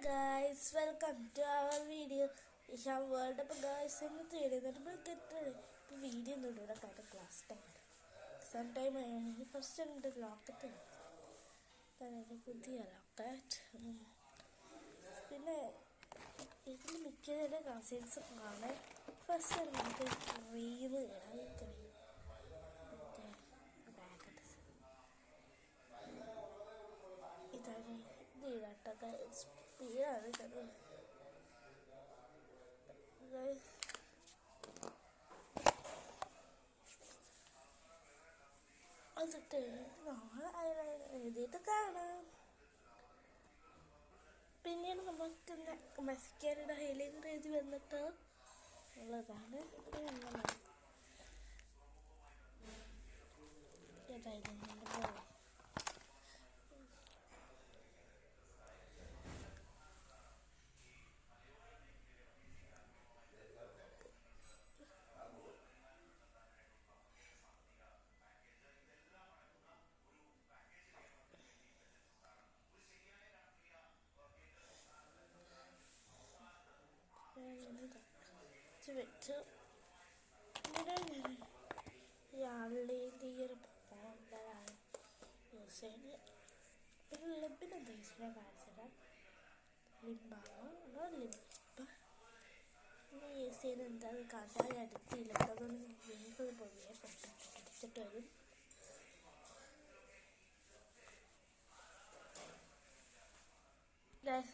guys, welcome to our video. We have world up guys in the theater that will get the video in the kind of class time. Sometime I first in the rocket then I put the rocket. പിന്നെ ഇതിൽ മിക്കതിൻ്റെ cousins കാണാൻ first നമുക്ക് cream ഇതാണ് ഇത് ഇടാട്ടൊക്കെ സ്പീഡാണ് കേട്ടോ അതിട്ട് നാളെ എഴുതിയിട്ട് കാണാം. പിന്നീട് നമുക്ക് മസ്കാരയുടെ ഹൈലൈറ്റർ എഴുതി വന്നിട്ട് ഉള്ളതാണ് വെച്ച് ഇയാളുടെ ഈ ഒരു പോകാനാണ് യൂസ് ചെയ്യുന്നത്. പിന്നെ ലിബിന് എന്താ കാണിച്ചത് ലിബാണോ ലിബ് യൂസ് ചെയ്യുന്നത് എന്താണെന്ന് കാണിച്ചാൽ അടുത്തില്ല. അതുകൊണ്ട് വേഗം പൊതുവെ പൊട്ടിച്ചിട്ട് വരും.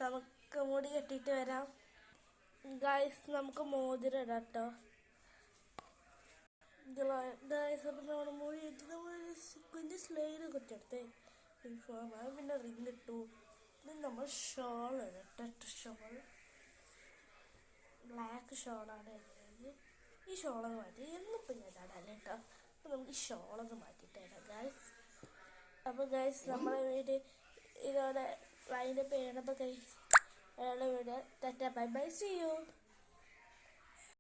നമുക്ക് മുടി കെട്ടിയിട്ട് വരാം. ഗൈസ് നമുക്ക് മോതിരം ഇടാം കേട്ടോ. ഗൈസ് അപ്പം നമ്മുടെ മുടി ഇട്ട് നമ്മൾ കുഞ്ഞ് സ്ലൈഡ് കുറ്റെടുത്ത് പിന്നെ റിങ് ഇട്ടു. പിന്നെ നമ്മൾ ഷോൾ ഇടട്ടെ. ഷോൾ ബ്ലാക്ക് ഷോളാണ് ഇടുന്നത്. ഈ ഷോളൊന്ന് മാറ്റി എന്നിപ്പോൾ ഞാൻ ഇടാനല്ല കേട്ടോ. അപ്പം നമുക്ക് ഈ ഷോളൊന്ന് മാറ്റിയിട്ട് ഇടാം ഗൈസ്. അപ്പോൾ ഗൈസ് നമ്മളെ വീട് ഇതോടെ വൈൻഡപ്പ് ചെയ്യണം. അപ്പോൾ ഗൈസ് അയാളുടെ വീട് tata bye bye, see U.